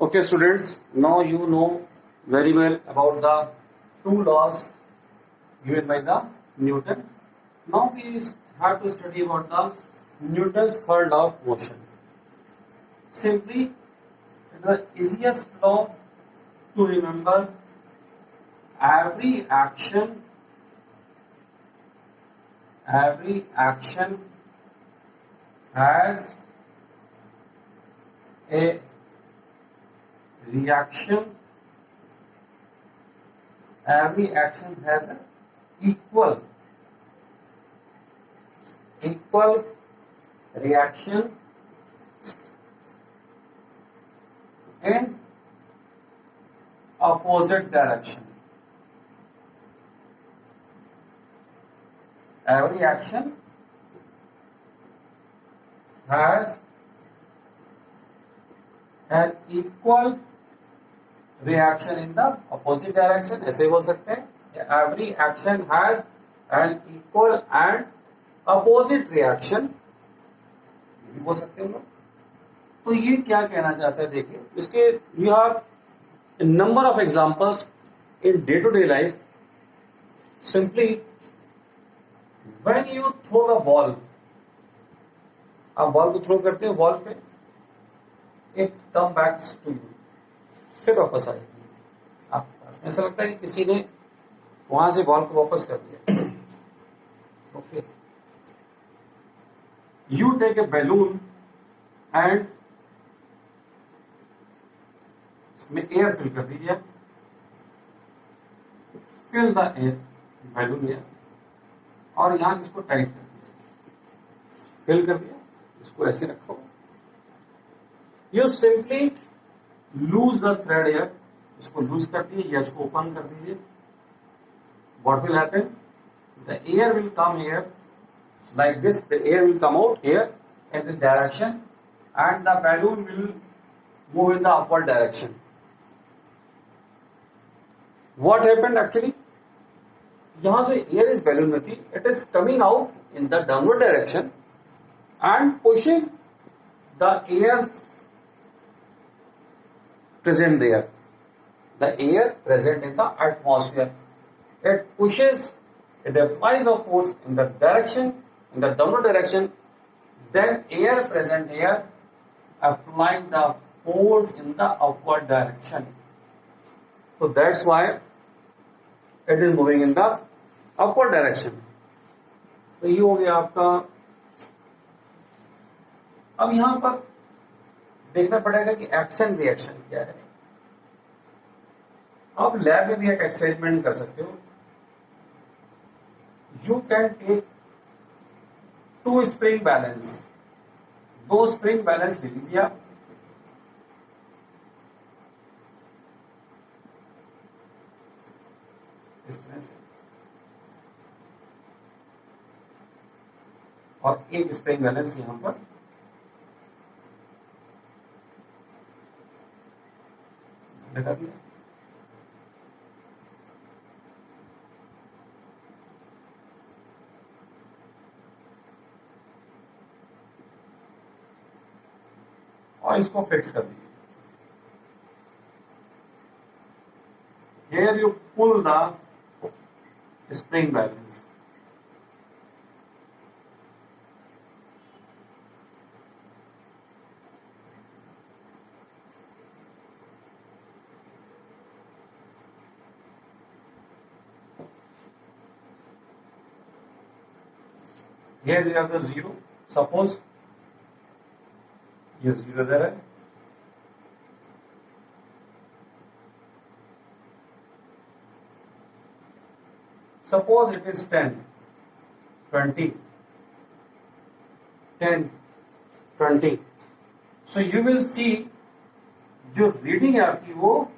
Okay, students, now you know very well about the two laws given by the Newton. Now we have to study about the Newton's third law of motion. Simply, the easiest law to remember: every action has a reaction. Every action has an equal reaction in opposite direction. Every action has an equal reaction in the opposite direction. ऐसे बोल सकते हैं, every action has an equal and opposite reaction. ये भी बोल सकते हैं हम लोग. तो ये क्या कहना चाहता है, देखिए इसके you have a number of examples in day-to-day life. Simply, when you throw the ball, आप बॉल को थ्रो करते हैं वॉल पे, it comes back to you, फिर वापस आएगी आपके पास. ऐसा लगता है कि किसी ने वहां से बॉल को वापस कर दिया. Okay, you take a balloon and इसमें एयर फिल कर दीजिए. Fill the air balloon air, और यहां से इसको टाइट कर दीजिए. फिल कर दिया, इसको ऐसे रखो. You simply lose the thread air, इसको लूज कर दीजिए या इसको ओपन कर दीजिए. What will happen? The air will come here like this. The air will come out here in this direction and the balloon will move in the upward direction. What happened actually? यहाँ जो air is balloon में थी, it is coming out in the downward direction and pushing the air present there. The air present in the atmosphere. It pushes, it applies the force in the direction, in the downward direction. Then air present here applying the force in the upward direction. So that's why it is moving in the upward direction. तो ये हो गया आपका. अब यहां पर देखना पड़ेगा कि एक्शन रिएक्शन क्या है. आप लैब में भी एक एक्सपेरिमेंट कर सकते हो. You can take two spring balance, दो स्प्रिंग बैलेंस ले लीजिए आप. इस तरह से, और एक स्प्रिंग बैलेंस यहां पर लगा दिया. और इसको फिक्स कर दीजिए. Here you pull the spring balance. Here you have the zero. Suppose ये जीरो इधर है. Suppose it is 10, 20, 10, 20. So you will see जो रीडिंग है आपकी वो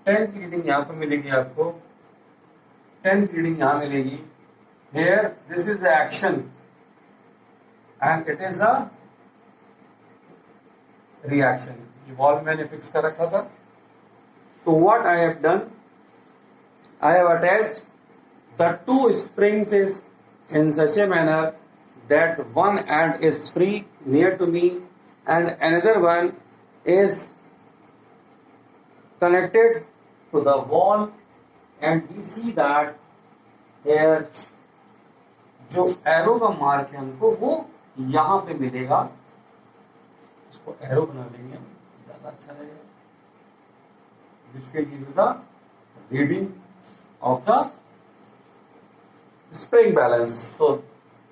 10 की रीडिंग यहां पर मिलेगी आपको, 10 की रीडिंग यहां मिलेगी. Here this is the action and it is a reaction. ये वॉल मैंने फिक्स कर रखा था. So what I have done, I have attached the two springs in such a manner that one end is free near to me and another one is connected to the wall, and we see that here जो arrow का mark है हमको वो यहां पे मिलेगा, इसको arrow बना लेंगे हम, ज्यादा अच्छा रहेगा, which will give you the reading of the spring balance. So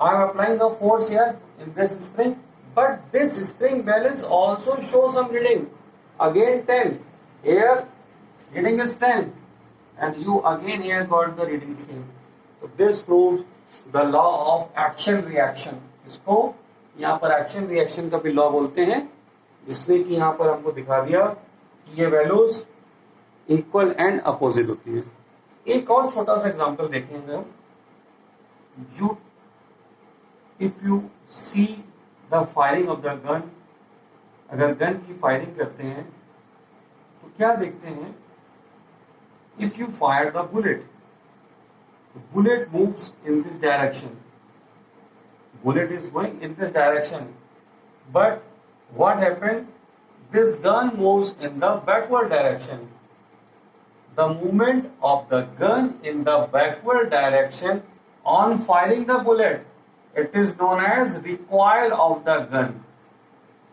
I am applying the force here in this spring, but this spring balance also shows some reading. Again 10. Here reading is 10, and you again here got the reading same. So this proves the law of action reaction. इसको यहाँ पर action reaction का भी law बोलते हैं, जिसमें कि यहाँ पर हमको दिखा दिया कि ये वैल्यूज इक्वल एंड अपोजिट होती है. एक और छोटा सा एग्जांपल देखेंगे हम. You, if you see the firing of the gun, अगर गन की फायरिंग करते हैं तो क्या देखते हैं? If you fire the bullet moves in this direction. Bullet is going in this direction, but what happened? This gun moves in the backward direction. The movement of the gun in the backward direction on firing the bullet, it is known as recoil of the gun.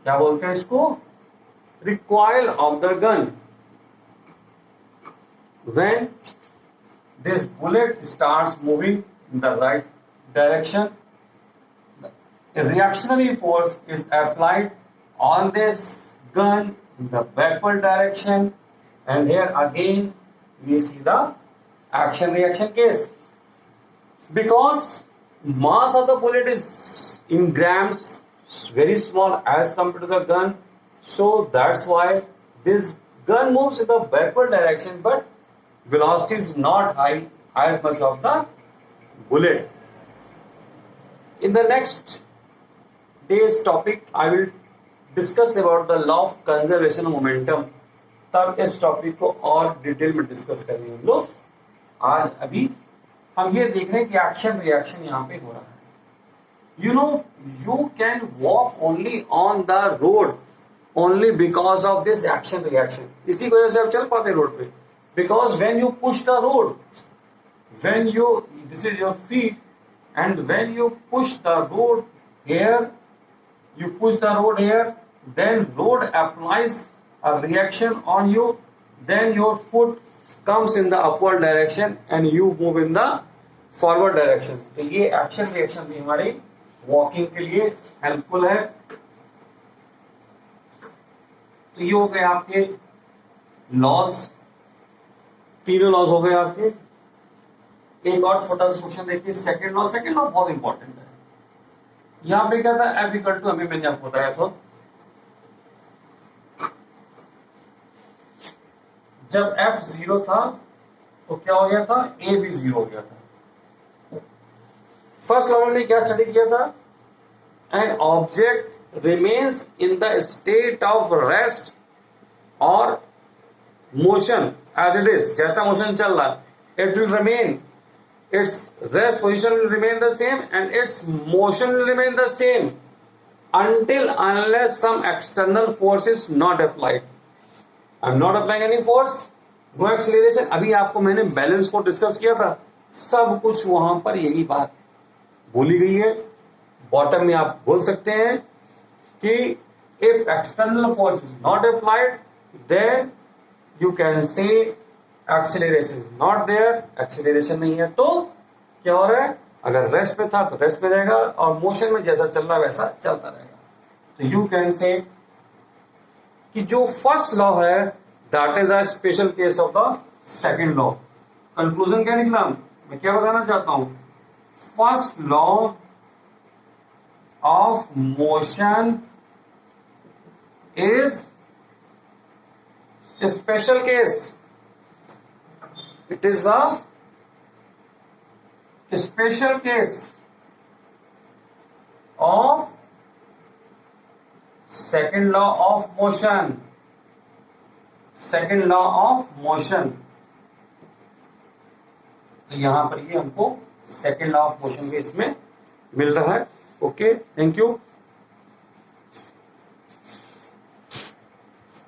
क्या बोलते हैं इसको? Recoil of the gun. When this bullet starts moving in the right direction, a reactionary force is applied on this gun in the backward direction, and here again we see the action reaction case. Because mass of the bullet is in grams, very small as compared to the gun, so that's why this gun moves in the backward direction, but velocity is not high as much of the bullet. In the next day's topic, I will discuss about the law of conservation of momentum. तब इस topic को और detail में discuss करेंगे हम लोग. आज अभी हम ये देख रहे हैं कि एक्शन रिएक्शन यहाँ पे हो रहा है. You know, you can walk only on the road only because of this action reaction. इसी वजह से आप चल पाते रोड पे. Because when you push the road, this is your feet, and when you push the road here, then road applies a reaction on you, then your foot comes in the upward direction and you move in the forward direction. तो ये action reaction भी हमारी walking के लिए helpful है. तो ये हो गए आपके लॉस, तीनों लॉस हो गए आपके. एक और छोटा सा क्वेश्चन देखिए. सेकंड लॉ बहुत इंपॉर्टेंट है. यहां पे क्या था? F इक्वल टू, अभी मैंने आपको बताया था, जब F 0 था तो क्या हो गया था? A भी 0 हो गया था. फर्स्ट लॉ में क्या स्टडी किया था? An object remains in the state of rest और मोशन as it is. जैसा मोशन चल रहा, it will remain, its rest position will remain the same and its motion will remain the same until unless some external force is not applied. I am not applying any force, no acceleration. अभी आपको मैंने balance को discuss किया था, सब कुछ वहां पर यही बात बोली गई है. बॉटम में आप बोल सकते हैं कि if external force is not applied, then you can say acceleration is not there. acceleration नहीं है तो क्या हो रहा है? अगर रेस्ट पे था तो रेस्ट में रहेगा, और मोशन में जैसा चल रहा वैसा चलता रहेगा. तो यू कैन से कि जो फर्स्ट लॉ है that is a special case of the second law. Conclusion क्या निकला? मैं क्या बताना चाहता हूं? First law of motion is a special case. It is the special case of second law of motion. Second law of motion. तो यहां पर ये हमको सेकेंड लॉ ऑफ मोशन के इसमें मिल रहा है. Okay, thank you.